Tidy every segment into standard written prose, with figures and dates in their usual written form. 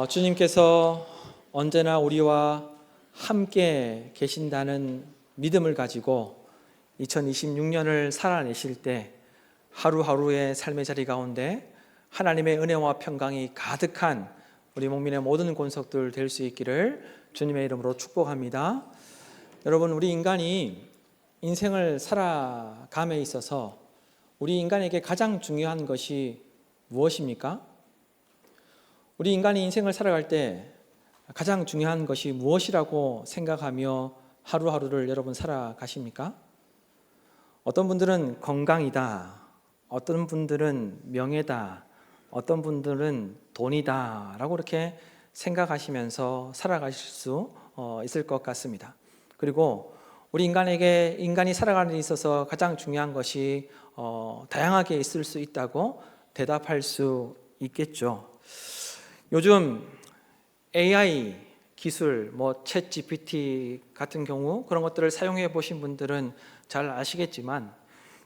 주님께서 언제나 우리와 함께 계신다는 믿음을 가지고 2026년을 살아내실 때 하루하루의 삶의 자리 가운데 하나님의 은혜와 평강이 가득한 우리 목민의 모든 권속들 될 수 있기를 주님의 이름으로 축복합니다. 여러분, 우리 인간이 인생을 살아감에 있어서 우리 인간에게 가장 중요한 것이 무엇입니까? 우리 인간이 인생을 살아갈 때 가장 중요한 것이 무엇이라고 생각하며 하루하루를 여러분 살아가십니까? 어떤 분들은 건강이다, 어떤 분들은 명예다, 어떤 분들은 돈이다 라고 이렇게 생각하시면서 살아가실 수 있을 것 같습니다. 그리고 우리 인간이 살아가는 데 있어서 가장 중요한 것이 다양하게 있을 수 있다고 대답할 수 있겠죠. 요즘 AI 기술, 챗 GPT 같은 경우 그런 것들을 사용해 보신 분들은 잘 아시겠지만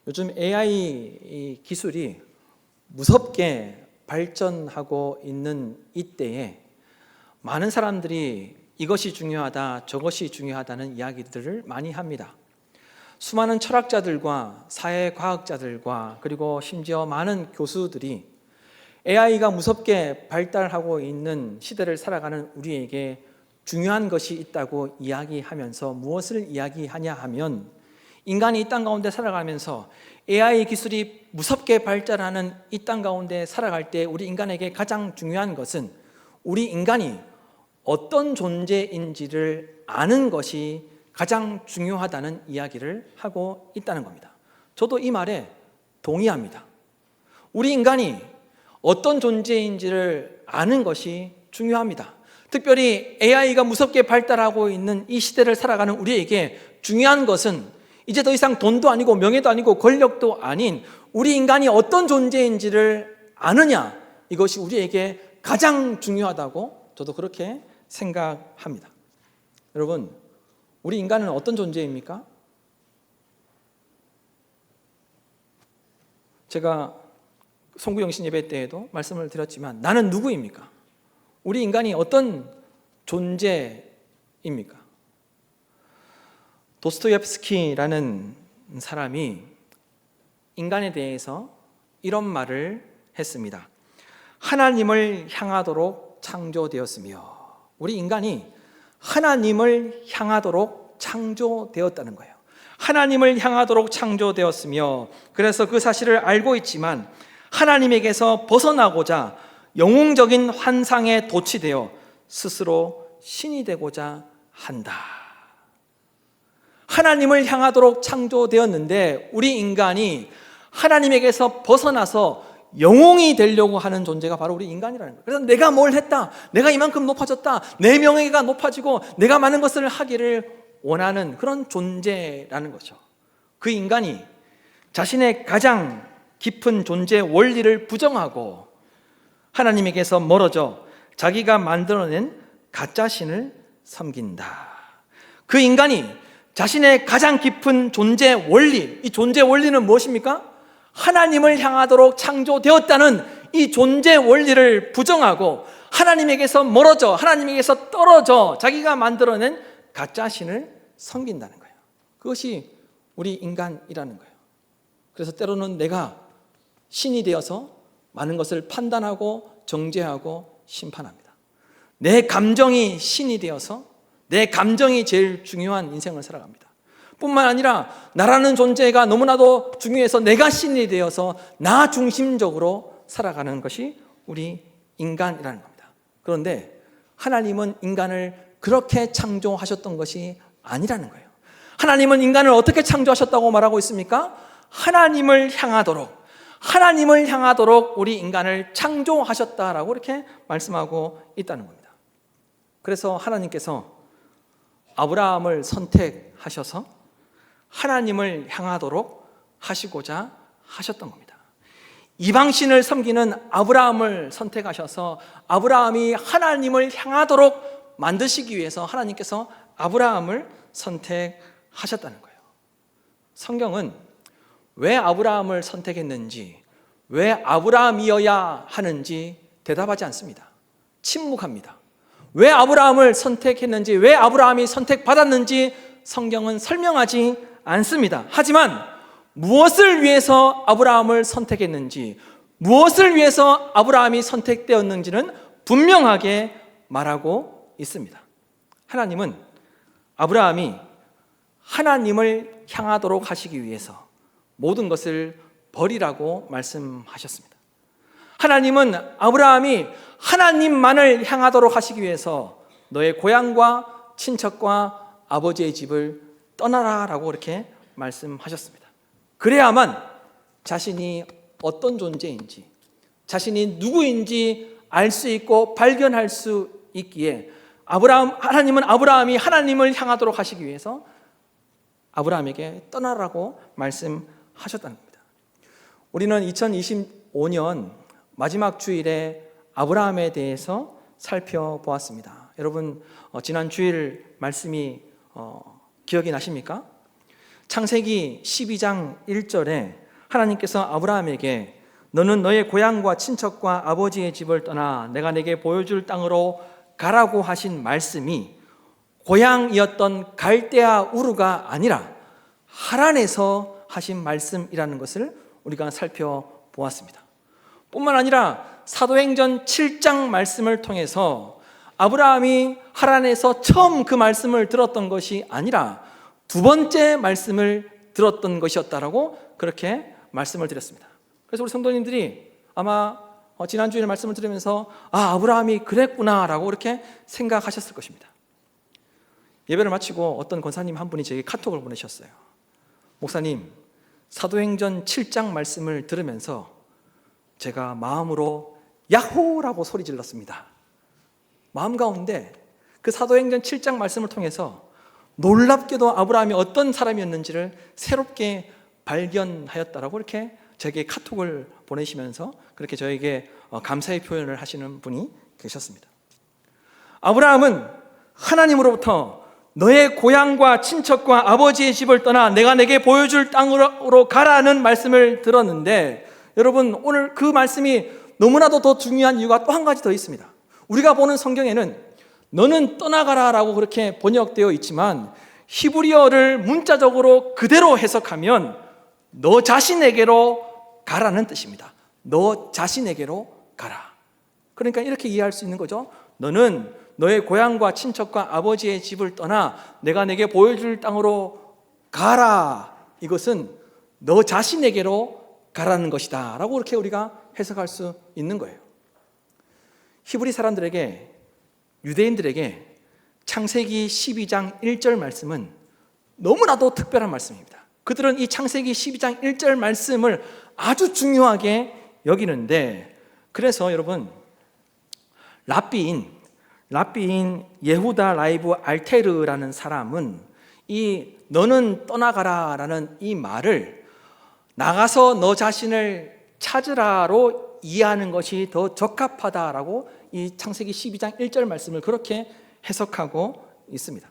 요즘 AI 기술이 무섭게 발전하고 있는 이때에 많은 사람들이 이것이 중요하다, 저것이 중요하다는 이야기들을 많이 합니다. 수많은 철학자들과 사회과학자들과 그리고 심지어 많은 교수들이 AI가 무섭게 발달하고 있는 시대를 살아가는 우리에게 중요한 것이 있다고 이야기하면서 무엇을 이야기하냐 하면 인간이 이 땅 가운데 살아가면서 AI 기술이 무섭게 발달하는 이 땅 가운데 살아갈 때 우리 인간에게 가장 중요한 것은 우리 인간이 어떤 존재인지를 아는 것이 가장 중요하다는 이야기를 하고 있다는 겁니다. 저도 이 말에 동의합니다. 우리 인간이 어떤 존재인지를 아는 것이 중요합니다. 특별히 AI가 무섭게 발달하고 있는 이 시대를 살아가는 우리에게 중요한 것은 이제 더 이상 돈도 아니고 명예도 아니고 권력도 아닌 우리 인간이 어떤 존재인지를 아느냐, 이것이 우리에게 가장 중요하다고 저도 그렇게 생각합니다. 여러분, 우리 인간은 어떤 존재입니까? 제가 송구영신 예배 때에도 말씀을 드렸지만 나는 누구입니까? 우리 인간이 어떤 존재입니까? 도스토옙스키라는 사람이 인간에 대해서 이런 말을 했습니다. 하나님을 향하도록 창조되었으며, 우리 인간이 하나님을 향하도록 창조되었다는 거예요. 하나님을 향하도록 창조되었으며, 그래서 그 사실을 알고 있지만 하나님에게서 벗어나고자 영웅적인 환상에 도취되어 스스로 신이 되고자 한다. 하나님을 향하도록 창조되었는데 우리 인간이 하나님에게서 벗어나서 영웅이 되려고 하는 존재가 바로 우리 인간이라는 거예요. 그래서 내가 뭘 했다, 내가 이만큼 높아졌다, 내 명예가 높아지고 내가 많은 것을 하기를 원하는 그런 존재라는 거죠. 그 인간이 자신의 가장 깊은 존재 원리를 부정하고 하나님에게서 멀어져 자기가 만들어낸 가짜신을 섬긴다. 그 인간이 자신의 가장 깊은 존재 원리, 이 존재 원리는 무엇입니까? 하나님을 향하도록 창조되었다는 이 존재 원리를 부정하고 하나님에게서 멀어져, 하나님에게서 떨어져 자기가 만들어낸 가짜신을 섬긴다는 거예요. 그것이 우리 인간이라는 거예요. 그래서 때로는 내가 신이 되어서 많은 것을 판단하고 정죄하고 심판합니다. 내 감정이 신이 되어서 내 감정이 제일 중요한 인생을 살아갑니다. 뿐만 아니라 나라는 존재가 너무나도 중요해서 내가 신이 되어서 나 중심적으로 살아가는 것이 우리 인간이라는 겁니다. 그런데 하나님은 인간을 그렇게 창조하셨던 것이 아니라는 거예요. 하나님은 인간을 어떻게 창조하셨다고 말하고 있습니까? 하나님을 향하도록 우리 인간을 창조하셨다라고 이렇게 말씀하고 있다는 겁니다. 그래서 하나님께서 아브라함을 선택하셔서 하나님을 향하도록 하시고자 하셨던 겁니다. 이방신을 섬기는 아브라함을 선택하셔서 아브라함이 하나님을 향하도록 만드시기 위해서 하나님께서 아브라함을 선택하셨다는 거예요. 성경은 왜 아브라함을 선택했는지, 왜 아브라함이어야 하는지 대답하지 않습니다. 침묵합니다. 왜 아브라함을 선택했는지, 왜 아브라함이 선택받았는지 성경은 설명하지 않습니다. 하지만 무엇을 위해서 아브라함을 선택했는지, 무엇을 위해서 아브라함이 선택되었는지는 분명하게 말하고 있습니다. 하나님은 아브라함이 하나님을 향하도록 하시기 위해서 모든 것을 버리라고 말씀하셨습니다. 하나님은 아브라함이 하나님만을 향하도록 하시기 위해서 너의 고향과 친척과 아버지의 집을 떠나라라고 그렇게 말씀하셨습니다. 그래야만 자신이 어떤 존재인지, 자신이 누구인지 알 수 있고 발견할 수 있기에 하나님은 아브라함이 하나님을 향하도록 하시기 위해서 아브라함에게 떠나라고 말씀하셨다는 겁니다. 우리는 2025년 마지막 주일에 아브라함에 대해서 살펴보았습니다. 여러분, 지난 주일 말씀이 기억이 나십니까? 창세기 12장 1절에 하나님께서 아브라함에게 너는 너의 고향과 친척과 아버지의 집을 떠나 내가 내게 보여줄 땅으로 가라고 하신 말씀이 고향이었던 갈대아 우르가 아니라 하란에서 하신 말씀이라는 것을 우리가 살펴보았습니다. 뿐만 아니라 사도행전 7장 말씀을 통해서 아브라함이 하란에서 처음 그 말씀을 들었던 것이 아니라 두 번째 말씀을 들었던 것이었다라고 그렇게 말씀을 드렸습니다. 그래서 우리 성도님들이 아마 지난주에 말씀을 들으면서 아브라함이 그랬구나라고 그렇게 생각하셨을 것입니다. 예배를 마치고 어떤 권사님 한 분이 제게 카톡을 보내셨어요. 목사님, 사도행전 7장 말씀을 들으면서 제가 마음으로 야호라고 소리 질렀습니다. 마음 가운데 그 사도행전 7장 말씀을 통해서 놀랍게도 아브라함이 어떤 사람이었는지를 새롭게 발견하였다라고 이렇게 제게 카톡을 보내시면서 그렇게 저에게 감사의 표현을 하시는 분이 계셨습니다. 아브라함은 하나님으로부터 너의 고향과 친척과 아버지의 집을 떠나 내가 내게 보여줄 땅으로 가라는 말씀을 들었는데, 여러분, 오늘 그 말씀이 너무나도 더 중요한 이유가 또 한 가지 더 있습니다. 우리가 보는 성경에는 너는 떠나가라라고 그렇게 번역되어 있지만 히브리어를 문자적으로 그대로 해석하면 너 자신에게로 가라는 뜻입니다. 너 자신에게로 가라. 그러니까 이렇게 이해할 수 있는 거죠. 너는 너의 고향과 친척과 아버지의 집을 떠나 내가 내게 보여줄 땅으로 가라. 이것은 너 자신에게로 가라는 것이다 라고 그렇게 우리가 해석할 수 있는 거예요. 히브리 사람들에게, 유대인들에게 창세기 12장 1절 말씀은 너무나도 특별한 말씀입니다. 그들은 이 창세기 12장 1절 말씀을 아주 중요하게 여기는데, 그래서 여러분, 랍비인 예후다 라이브 알테르라는 사람은 이 너는 떠나가라 라는 이 말을 나가서 너 자신을 찾으라로 이해하는 것이 더 적합하다라고 이 창세기 12장 1절 말씀을 그렇게 해석하고 있습니다.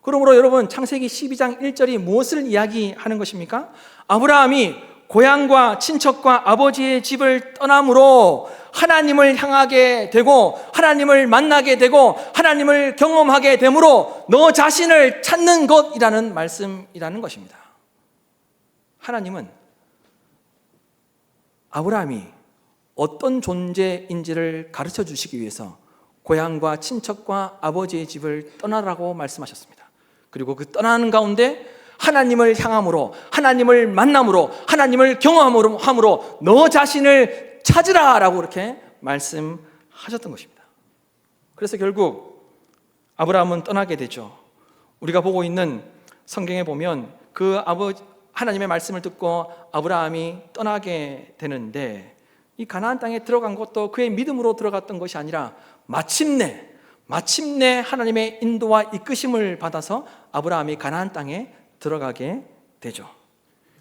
그러므로 여러분, 창세기 12장 1절이 무엇을 이야기하는 것입니까? 아브라함이 고향과 친척과 아버지의 집을 떠남으로 하나님을 향하게 되고 하나님을 만나게 되고 하나님을 경험하게 되므로 너 자신을 찾는 것이라는 말씀이라는 것입니다. 하나님은 아브라함이 어떤 존재인지를 가르쳐 주시기 위해서 고향과 친척과 아버지의 집을 떠나라고 말씀하셨습니다. 그리고 그 떠나는 가운데 하나님을 향함으로, 하나님을 만남으로, 하나님을 경험함으로 너 자신을 찾으라라고 이렇게 말씀하셨던 것입니다. 그래서 결국 아브라함은 떠나게 되죠. 우리가 보고 있는 성경에 보면 하나님의 말씀을 듣고 아브라함이 떠나게 되는데, 이 가나안 땅에 들어간 것도 그의 믿음으로 들어갔던 것이 아니라 마침내 하나님의 인도와 이끄심을 받아서 아브라함이 가나안 땅에 들어가게 되죠.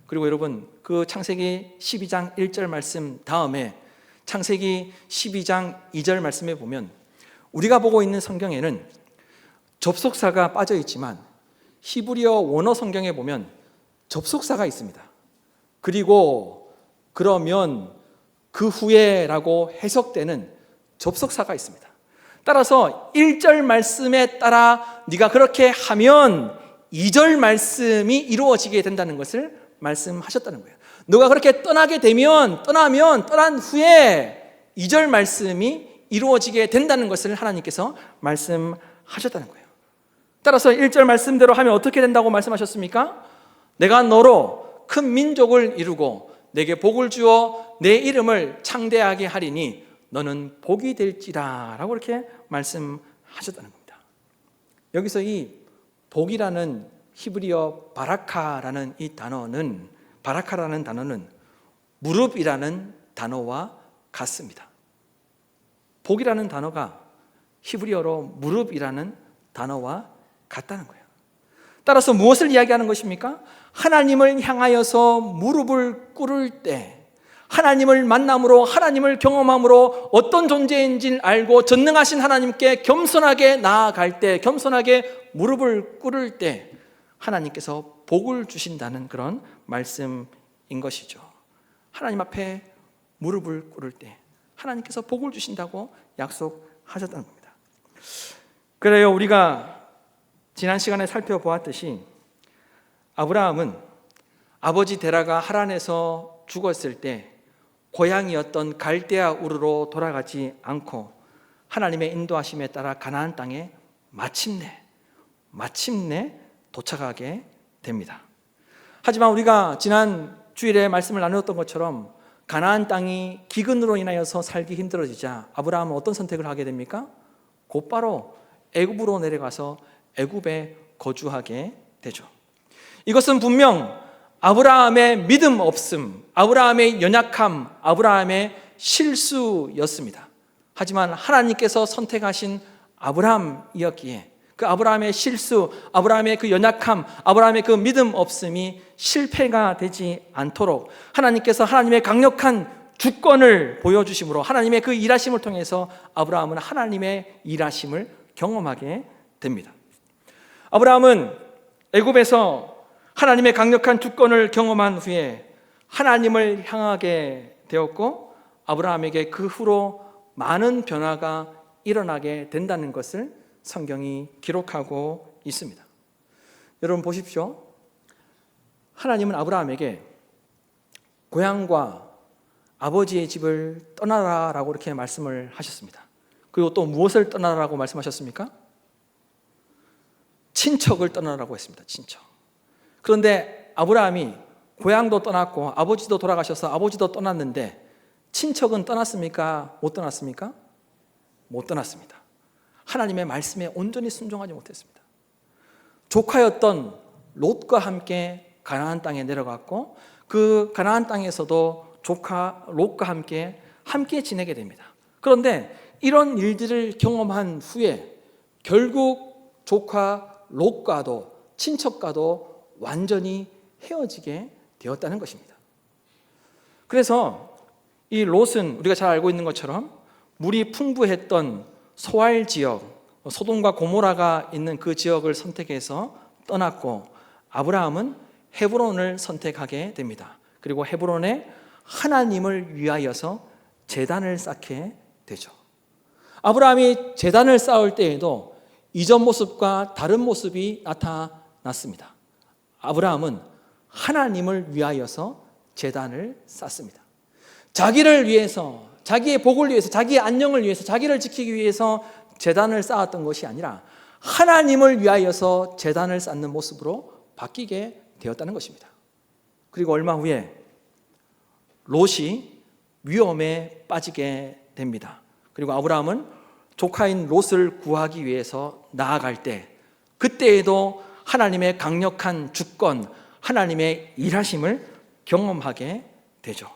그리고 여러분, 그 창세기 12장 1절 말씀 다음에 창세기 12장 2절 말씀에 보면 우리가 보고 있는 성경에는 접속사가 빠져 있지만 히브리어 원어 성경에 보면 접속사가 있습니다. 그리고 그러면 그 후에라고 해석되는 접속사가 있습니다. 따라서 1절 말씀에 따라 네가 그렇게 하면 2절 말씀이 이루어지게 된다는 것을 말씀하셨다는 거예요. 너가 그렇게 떠난 후에 2절 말씀이 이루어지게 된다는 것을 하나님께서 말씀하셨다는 거예요. 따라서 1절 말씀대로 하면 어떻게 된다고 말씀하셨습니까? 내가 너로 큰 민족을 이루고 내게 복을 주어 내 이름을 창대하게 하리니 너는 복이 될지라 라고 이렇게 말씀하셨다는 겁니다. 여기서 이 복이라는 히브리어 바라카라는 단어는 무릎이라는 단어와 같습니다. 복이라는 단어가 히브리어로 무릎이라는 단어와 같다는 거예요. 따라서 무엇을 이야기하는 것입니까? 하나님을 향하여서 무릎을 꿇을 때, 하나님을 만남으로, 하나님을 경험함으로 어떤 존재인지를 알고 전능하신 하나님께 겸손하게 나아갈 때, 겸손하게 무릎을 꿇을 때 하나님께서 복을 주신다는 그런 말씀인 것이죠. 하나님 앞에 무릎을 꿇을 때 하나님께서 복을 주신다고 약속하셨다는 겁니다. 그래요, 우리가 지난 시간에 살펴보았듯이 아브라함은 아버지 데라가 하란에서 죽었을 때 고향이었던 갈대아 우르로 돌아가지 않고 하나님의 인도하심에 따라 가나안 땅에 마침내 도착하게 됩니다. 하지만 우리가 지난 주일에 말씀을 나누었던 것처럼 가나안 땅이 기근으로 인하여서 살기 힘들어지자 아브라함은 어떤 선택을 하게 됩니까? 곧바로 애굽으로 내려가서 애굽에 거주하게 되죠. 이것은 분명 아브라함의 믿음 없음, 아브라함의 연약함, 아브라함의 실수였습니다. 하지만 하나님께서 선택하신 아브라함이었기에 그 아브라함의 실수, 아브라함의 그 연약함, 아브라함의 그 믿음 없음이 실패가 되지 않도록 하나님께서 하나님의 강력한 주권을 보여주심으로 하나님의 그 일하심을 통해서 아브라함은 하나님의 일하심을 경험하게 됩니다. 아브라함은 애굽에서 하나님의 강력한 주권을 경험한 후에 하나님을 향하게 되었고 아브라함에게 그 후로 많은 변화가 일어나게 된다는 것을 성경이 기록하고 있습니다. 여러분 보십시오. 하나님은 아브라함에게 고향과 아버지의 집을 떠나라라고 이렇게 말씀을 하셨습니다. 그리고 또 무엇을 떠나라고 말씀하셨습니까? 친척을 떠나라고 했습니다. 친척. 그런데 아브라함이 고향도 떠났고 아버지도 돌아가셔서 아버지도 떠났는데 친척은 떠났습니까? 못 떠났습니까? 못 떠났습니다. 하나님의 말씀에 온전히 순종하지 못했습니다. 조카였던 롯과 함께 가나안 땅에 내려갔고 그 가나안 땅에서도 조카 롯과 함께 지내게 됩니다. 그런데 이런 일들을 경험한 후에 결국 조카 롯과도 친척과도 완전히 헤어지게 되었다는 것입니다. 그래서 이 롯은 우리가 잘 알고 있는 것처럼 물이 풍부했던 소알 지역, 소돔과 고모라가 있는 그 지역을 선택해서 떠났고 아브라함은 헤브론을 선택하게 됩니다. 그리고 헤브론에 하나님을 위하여서 제단을 쌓게 되죠. 아브라함이 제단을 쌓을 때에도 이전 모습과 다른 모습이 나타났습니다. 아브라함은 하나님을 위하여서 제단을 쌓습니다. 자기를 위해서, 자기의 복을 위해서, 자기의 안녕을 위해서, 자기를 지키기 위해서 제단을 쌓았던 것이 아니라 하나님을 위하여서 제단을 쌓는 모습으로 바뀌게 되었다는 것입니다. 그리고 얼마 후에 롯이 위험에 빠지게 됩니다. 그리고 아브라함은 조카인 롯을 구하기 위해서 나아갈 때 그때에도 하나님의 강력한 주권, 하나님의 일하심을 경험하게 되죠.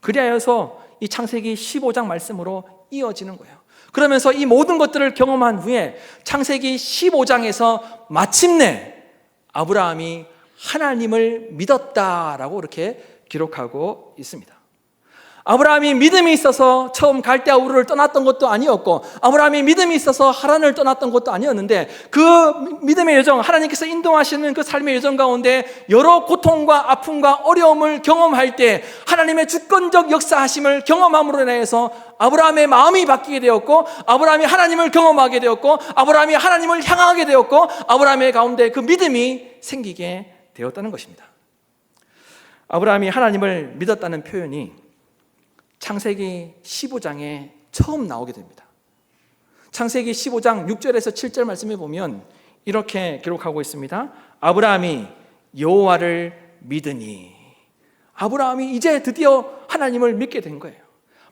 그리하여서 이 창세기 15장 말씀으로 이어지는 거예요. 그러면서 이 모든 것들을 경험한 후에 창세기 15장에서 마침내 아브라함이 하나님을 믿었다라고 이렇게 기록하고 있습니다. 아브라함이 믿음이 있어서 처음 갈대아 우르를 떠났던 것도 아니었고 아브라함이 믿음이 있어서 하란을 떠났던 것도 아니었는데 그 믿음의 여정, 하나님께서 인도하시는 그 삶의 여정 가운데 여러 고통과 아픔과 어려움을 경험할 때 하나님의 주권적 역사하심을 경험함으로 인해서 아브라함의 마음이 바뀌게 되었고, 아브라함이 하나님을 경험하게 되었고, 아브라함이 하나님을 향하게 되었고, 아브라함의 가운데 그 믿음이 생기게 되었다는 것입니다. 아브라함이 하나님을 믿었다는 표현이 창세기 15장에 처음 나오게 됩니다. 창세기 15장 6절에서 7절 말씀에 보면 이렇게 기록하고 있습니다. 아브라함이 여호와를 믿으니. 아브라함이 이제 드디어 하나님을 믿게 된 거예요.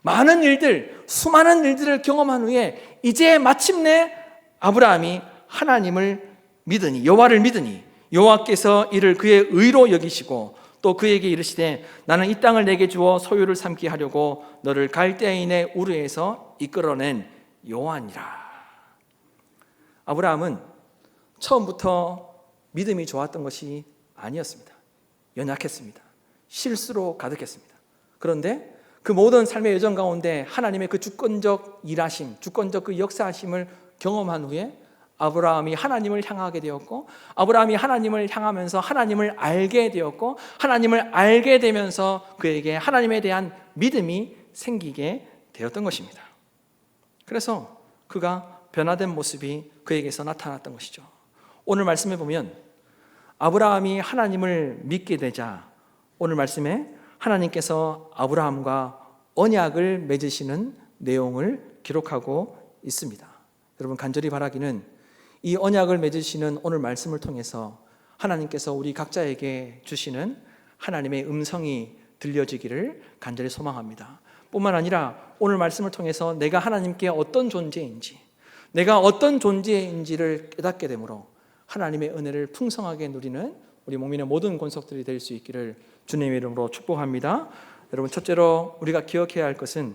많은 일들, 수많은 일들을 경험한 후에 이제 마침내 아브라함이 하나님을 믿으니, 여호와를 믿으니, 여호와께서 이를 그의 의로 여기시고 또 그에게 이르시되 나는 이 땅을 내게 주어 소유를 삼게 하려고 너를 갈대아인의 우르에서 이끌어낸 여호와니라. 아브라함은 처음부터 믿음이 좋았던 것이 아니었습니다. 연약했습니다. 실수로 가득했습니다. 그런데 그 모든 삶의 여정 가운데 하나님의 그 주권적 일하심, 주권적 그 역사하심을 경험한 후에 아브라함이 하나님을 향하게 되었고, 아브라함이 하나님을 향하면서 하나님을 알게 되었고, 하나님을 알게 되면서 그에게 하나님에 대한 믿음이 생기게 되었던 것입니다. 그래서 그가 변화된 모습이 그에게서 나타났던 것이죠. 오늘 말씀에 보면 아브라함이 하나님을 믿게 되자 오늘 말씀에 하나님께서 아브라함과 언약을 맺으시는 내용을 기록하고 있습니다. 여러분, 간절히 바라기는 이 언약을 맺으시는 오늘 말씀을 통해서 하나님께서 우리 각자에게 주시는 하나님의 음성이 들려지기를 간절히 소망합니다. 뿐만 아니라 오늘 말씀을 통해서 내가 하나님께 어떤 존재인지, 내가 어떤 존재인지를 깨닫게 되므로 하나님의 은혜를 풍성하게 누리는 우리 목민의 모든 권속들이 될 수 있기를 주님의 이름으로 축복합니다. 여러분, 첫째로 우리가 기억해야 할 것은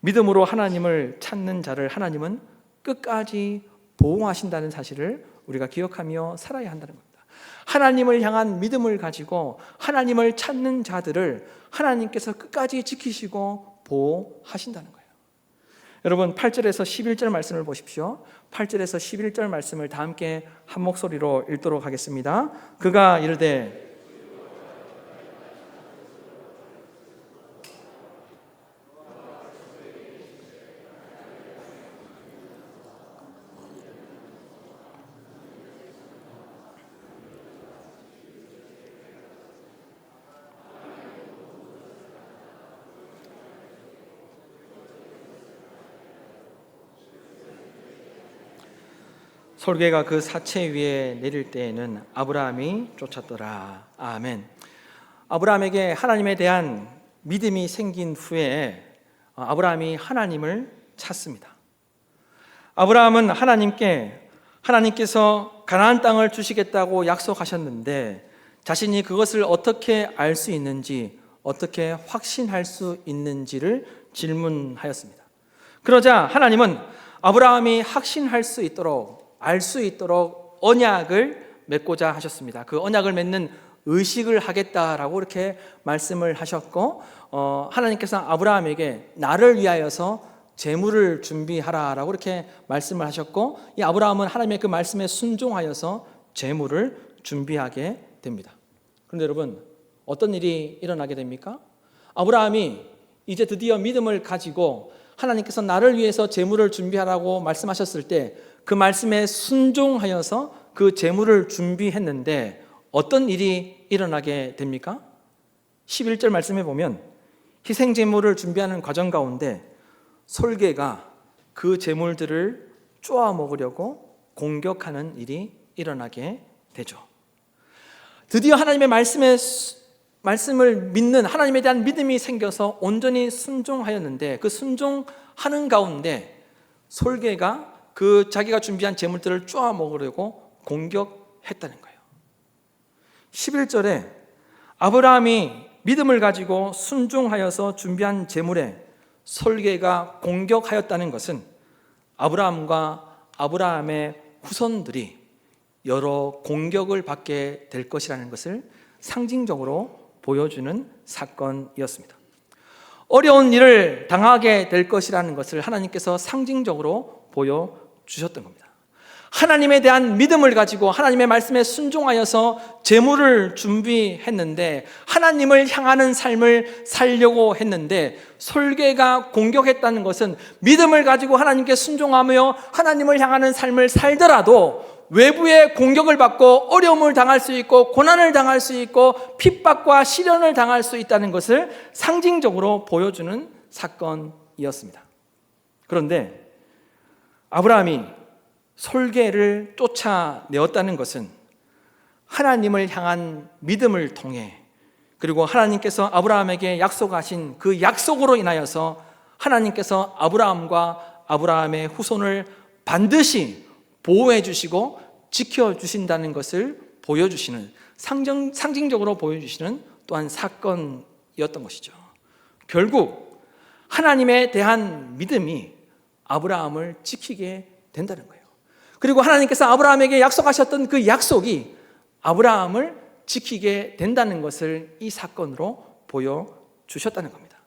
믿음으로 하나님을 찾는 자를 하나님은 끝까지 보호하신다는 사실을 우리가 기억하며 살아야 한다는 겁니다. 하나님을 향한 믿음을 가지고 하나님을 찾는 자들을 하나님께서 끝까지 지키시고 보호하신다는 거예요. 여러분, 8절에서 11절 말씀을 보십시오. 8절에서 11절 말씀을 다 함께 한 목소리로 읽도록 하겠습니다. 그가 이르되 솔개가 그 사체 위에 내릴 때에는 아브라함이 쫓았더라. 아멘. 아브라함에게 하나님에 대한 믿음이 생긴 후에 아브라함이 하나님을 찾습니다. 아브라함은 하나님께서 가나안 땅을 주시겠다고 약속하셨는데 자신이 그것을 어떻게 알 수 있는지, 어떻게 확신할 수 있는지를 질문하였습니다. 그러자 하나님은 아브라함이 확신할 수 있도록, 알 수 있도록 언약을 맺고자 하셨습니다. 그 언약을 맺는 의식을 하겠다라고 이렇게 말씀을 하셨고, 하나님께서 아브라함에게 나를 위하여서 재물을 준비하라라고 이렇게 말씀을 하셨고, 이 아브라함은 하나님의 그 말씀에 순종하여서 재물을 준비하게 됩니다. 그런데 여러분, 어떤 일이 일어나게 됩니까? 아브라함이 이제 드디어 믿음을 가지고 하나님께서 나를 위해서 재물을 준비하라고 말씀하셨을 때 그 말씀에 순종하여서 그 재물을 준비했는데 어떤 일이 일어나게 됩니까? 11절 말씀에 보면 희생 제물을 준비하는 과정 가운데 솔개가 그 제물들을 쪼아 먹으려고 공격하는 일이 일어나게 되죠. 드디어 하나님의 말씀을 믿는, 하나님에 대한 믿음이 생겨서 온전히 순종하였는데 그 순종하는 가운데 솔개가 그 자기가 준비한 제물들을 쪼아 먹으려고 공격했다는 거예요. 11절에 아브라함이 믿음을 가지고 순종하여서 준비한 제물에 솔개가 공격하였다는 것은 아브라함과 아브라함의 후손들이 여러 공격을 받게 될 것이라는 것을 상징적으로 보여주는 사건이었습니다. 어려운 일을 당하게 될 것이라는 것을 하나님께서 상징적으로 보여주셨던 겁니다. 하나님에 대한 믿음을 가지고 하나님의 말씀에 순종하여서 재물을 준비했는데 하나님을 향하는 삶을 살려고 했는데 솔개가 공격했다는 것은 믿음을 가지고 하나님께 순종하며 하나님을 향하는 삶을 살더라도 외부의 공격을 받고 어려움을 당할 수 있고 고난을 당할 수 있고 핍박과 시련을 당할 수 있다는 것을 상징적으로 보여주는 사건이었습니다. 그런데 아브라함이 솔개를 쫓아내었다는 것은 하나님을 향한 믿음을 통해 그리고 하나님께서 아브라함에게 약속하신 그 약속으로 인하여서 하나님께서 아브라함과 아브라함의 후손을 반드시 보호해 주시고 지켜주신다는 것을 보여주시는 상징적으로 보여주시는 또한 사건이었던 것이죠. 결국 하나님에 대한 믿음이 아브라함을 지키게 된다는 거예요. 그리고 하나님께서 아브라함에게 약속하셨던 그 약속이 아브라함을 지키게 된다는 것을 이 사건으로 보여주셨다는 겁니다.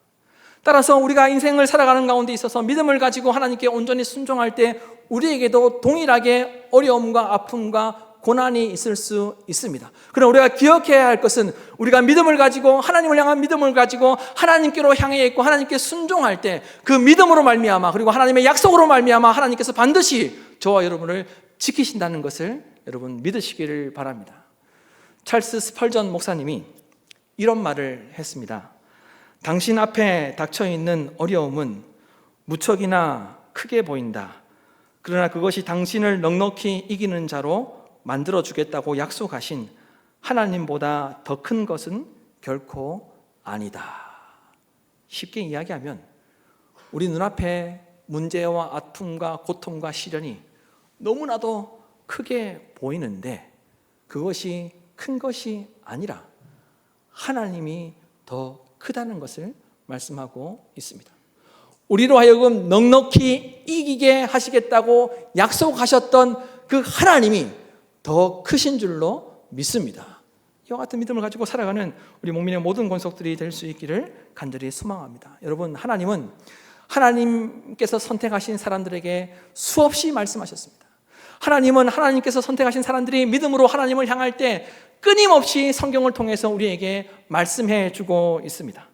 따라서 우리가 인생을 살아가는 가운데 있어서 믿음을 가지고 하나님께 온전히 순종할 때 우리에게도 동일하게 어려움과 아픔과 고난이 있을 수 있습니다. 그럼 우리가 기억해야 할 것은 우리가 믿음을 가지고 하나님을 향한 믿음을 가지고 하나님께로 향해 있고 하나님께 순종할 때 그 믿음으로 말미암아 그리고 하나님의 약속으로 말미암아 하나님께서 반드시 저와 여러분을 지키신다는 것을 여러분 믿으시기를 바랍니다. 찰스 스펄전 목사님이 이런 말을 했습니다. 당신 앞에 닥쳐있는 어려움은 무척이나 크게 보인다. 그러나 그것이 당신을 넉넉히 이기는 자로 만들어주겠다고 약속하신 하나님보다 더 큰 것은 결코 아니다. 쉽게 이야기하면 우리 눈앞에 문제와 아픔과 고통과 시련이 너무나도 크게 보이는데 그것이 큰 것이 아니라 하나님이 더 크다는 것을 말씀하고 있습니다. 우리로 하여금 넉넉히 이기게 하시겠다고 약속하셨던 그 하나님이 더 크신 줄로 믿습니다. 이와 같은 믿음을 가지고 살아가는 우리 목민의 모든 권속들이 될 수 있기를 간절히 소망합니다. 여러분, 하나님께서 선택하신 사람들에게 수없이 말씀하셨습니다. 하나님은 하나님께서 선택하신 사람들이 믿음으로 하나님을 향할 때 끊임없이 성경을 통해서 우리에게 말씀해 주고 있습니다.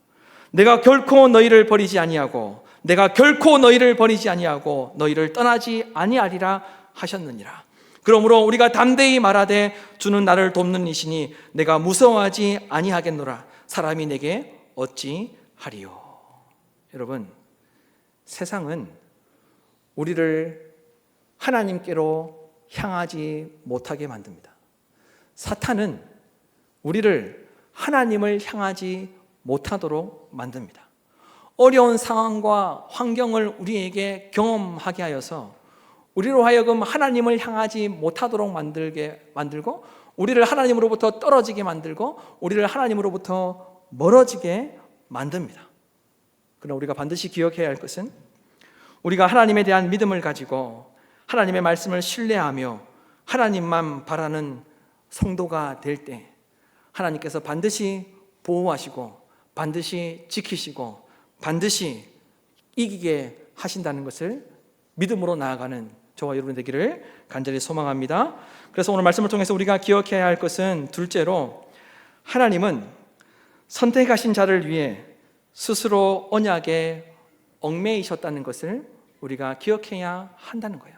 내가 결코 너희를 버리지 아니하고 내가 결코 너희를 버리지 아니하고 너희를 떠나지 아니하리라 하셨느니라. 그러므로 우리가 담대히 말하되 주는 나를 돕는 이시니 내가 무서워하지 아니하겠노라. 사람이 내게 어찌 하리요. 여러분, 세상은 우리를 하나님께로 향하지 못하게 만듭니다. 사탄은 우리를 하나님을 향하지 못하도록 만듭니다. 어려운 상황과 환경을 우리에게 경험하게 하여서 우리로 하여금 하나님을 향하지 못하도록 만들고 우리를 하나님으로부터 떨어지게 만들고 우리를 하나님으로부터 멀어지게 만듭니다. 그러나 우리가 반드시 기억해야 할 것은 우리가 하나님에 대한 믿음을 가지고 하나님의 말씀을 신뢰하며 하나님만 바라는 성도가 될 때 하나님께서 반드시 보호하시고 반드시 지키시고 반드시 이기게 하신다는 것을 믿음으로 나아가는 저와 여러분 되기를 간절히 소망합니다. 그래서 오늘 말씀을 통해서 우리가 기억해야 할 것은 둘째로 하나님은 선택하신 자를 위해 스스로 언약에 얽매이셨다는 것을 우리가 기억해야 한다는 거예요.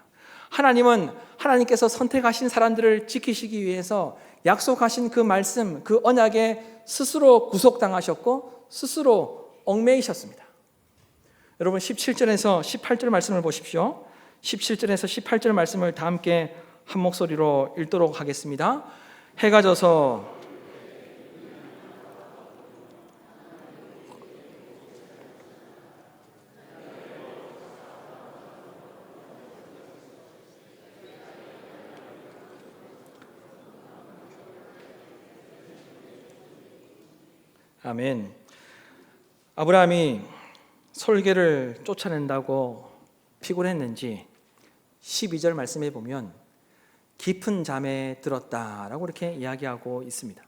하나님은 하나님께서 선택하신 사람들을 지키시기 위해서 약속하신 그 말씀, 그 언약에 스스로 구속당하셨고 스스로 얽매이셨습니다. 여러분 17절에서 18절 말씀을 보십시오. 17절에서 18절 말씀을 다 함께 한 목소리로 읽도록 하겠습니다. 해가 져서 아멘. 아브라함이 솔개를 쫓아낸다고 피곤했는지 12절 말씀에 보면 깊은 잠에 들었다라고 이렇게 이야기하고 있습니다.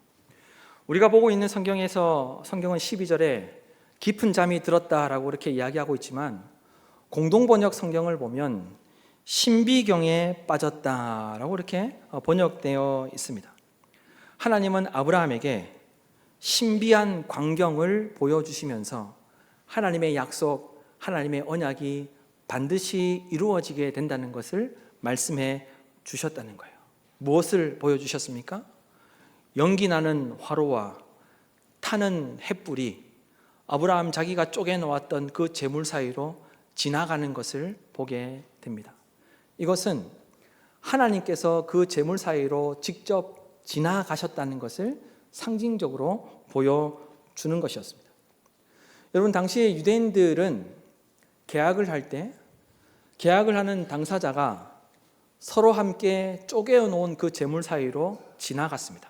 우리가 보고 있는 성경에서 성경은 12절에 깊은 잠이 들었다라고 이렇게 이야기하고 있지만 공동번역 성경을 보면 신비경에 빠졌다라고 이렇게 번역되어 있습니다. 하나님은 아브라함에게 신비한 광경을 보여주시면서 하나님의 약속, 하나님의 언약이 반드시 이루어지게 된다는 것을 말씀해 주셨다는 거예요. 무엇을 보여주셨습니까? 연기 나는 화로와 타는 횃불이 아브라함 자기가 쪼개놓았던 그 재물 사이로 지나가는 것을 보게 됩니다. 이것은 하나님께서 그 재물 사이로 직접 지나가셨다는 것을 상징적으로 보여주는 것이었습니다. 여러분, 당시에 유대인들은 계약을 할 때 계약을 하는 당사자가 서로 함께 쪼개어 놓은 그 재물 사이로 지나갔습니다.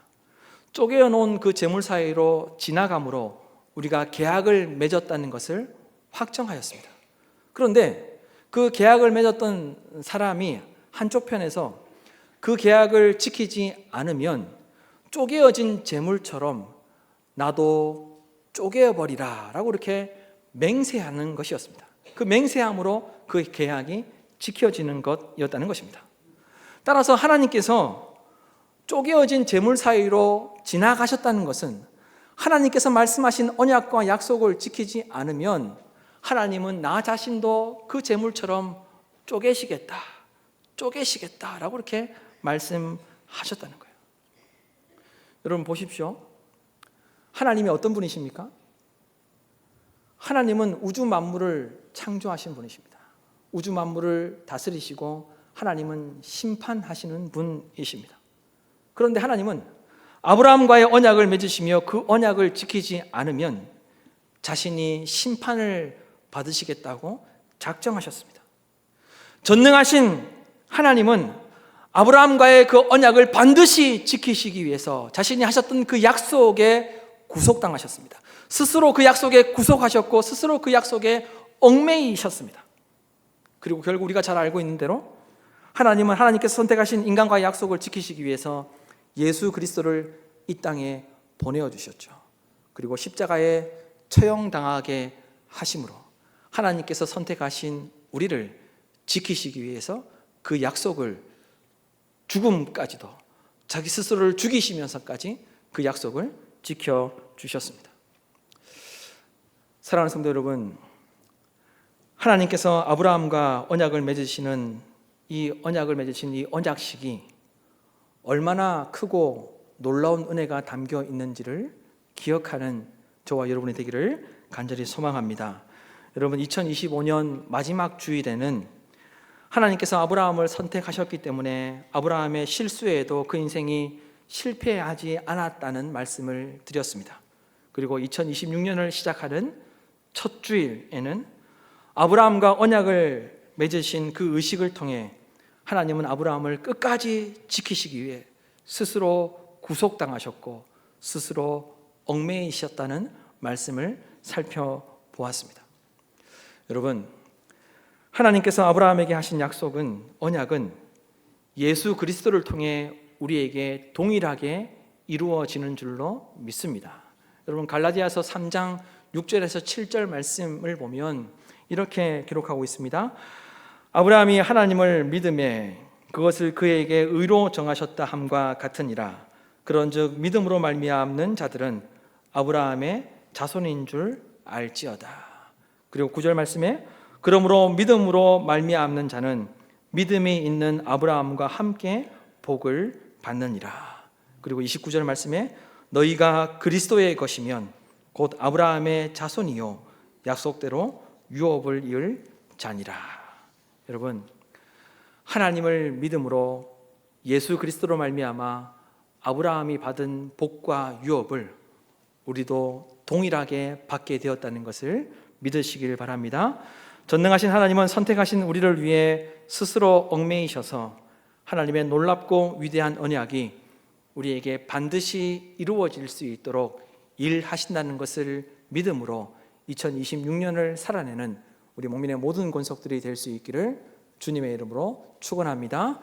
쪼개어 놓은 그 재물 사이로 지나감으로 우리가 계약을 맺었다는 것을 확정하였습니다. 그런데 그 계약을 맺었던 사람이 한쪽 편에서 그 계약을 지키지 않으면 쪼개어진 재물처럼 나도 쪼개어버리라 라고 이렇게 맹세하는 것이었습니다. 그 맹세함으로 그 계약이 지켜지는 것이었다는 것입니다. 따라서 하나님께서 쪼개어진 재물 사이로 지나가셨다는 것은 하나님께서 말씀하신 언약과 약속을 지키지 않으면 하나님은 나 자신도 그 재물처럼 쪼개시겠다라고 이렇게 말씀하셨다는 거예요. 여러분 보십시오. 하나님이 어떤 분이십니까? 하나님은 우주 만물을 창조하신 분이십니다. 우주 만물을 다스리시고 하나님은 심판하시는 분이십니다. 그런데 하나님은 아브라함과의 언약을 맺으시며 그 언약을 지키지 않으면 자신이 심판을 받으시겠다고 작정하셨습니다. 전능하신 하나님은 아브라함과의 그 언약을 반드시 지키시기 위해서 자신이 하셨던 그 약속에 구속당하셨습니다. 스스로 그 약속에 구속하셨고 스스로 그 약속에 얽매이셨습니다. 그리고 결국 우리가 잘 알고 있는 대로 하나님은 하나님께서 선택하신 인간과의 약속을 지키시기 위해서 예수 그리스도를 이 땅에 보내어 주셨죠. 그리고 십자가에 처형당하게 하심으로 하나님께서 선택하신 우리를 지키시기 위해서 그 약속을 죽음까지도 자기 스스로를 죽이시면서까지 그 약속을 지켜주셨습니다. 사랑하는 성도 여러분, 하나님께서 아브라함과 언약을 맺으신 이 언약식이 얼마나 크고 놀라운 은혜가 담겨 있는지를 기억하는 저와 여러분이 되기를 간절히 소망합니다. 여러분, 2025년 마지막 주일에는 하나님께서 아브라함을 선택하셨기 때문에 아브라함의 실수에도 그 인생이 실패하지 않았다는 말씀을 드렸습니다. 그리고 2026년을 시작하는 첫 주일에는 아브라함과 언약을 맺으신 그 의식을 통해 하나님은 아브라함을 끝까지 지키시기 위해 스스로 구속당하셨고 스스로 얽매이셨다는 말씀을 살펴보았습니다. 여러분, 하나님께서 아브라함에게 하신 언약은 예수 그리스도를 통해 우리에게 동일하게 이루어지는 줄로 믿습니다. 여러분, 갈라디아서 3장 6절에서 7절 말씀을 보면 이렇게 기록하고 있습니다. 아브라함이 하나님을 믿음에 그것을 그에게 의로 정하셨다 함과 같으니라. 그런즉 믿음으로 말미암는 자들은 아브라함의 자손인 줄 알지어다. 그리고 9절 말씀에 그러므로 믿음으로 말미암는 자는 믿음이 있는 아브라함과 함께 복을 받느니라. 그리고 29절 말씀에 너희가 그리스도의 것이면 곧 아브라함의 자손이요 약속대로 유업을 이을 자니라. 여러분, 하나님을 믿음으로 예수 그리스도로 말미암아 아브라함이 받은 복과 유업을 우리도 동일하게 받게 되었다는 것을 믿으시길 바랍니다. 전능하신 하나님은 선택하신 우리를 위해 스스로 얽매이셔서 하나님의 놀랍고 위대한 언약이 우리에게 반드시 이루어질 수 있도록 일하신다는 것을 믿음으로 2026년을 살아내는 우리 목민의 모든 권속들이 될 수 있기를 주님의 이름으로 축원합니다.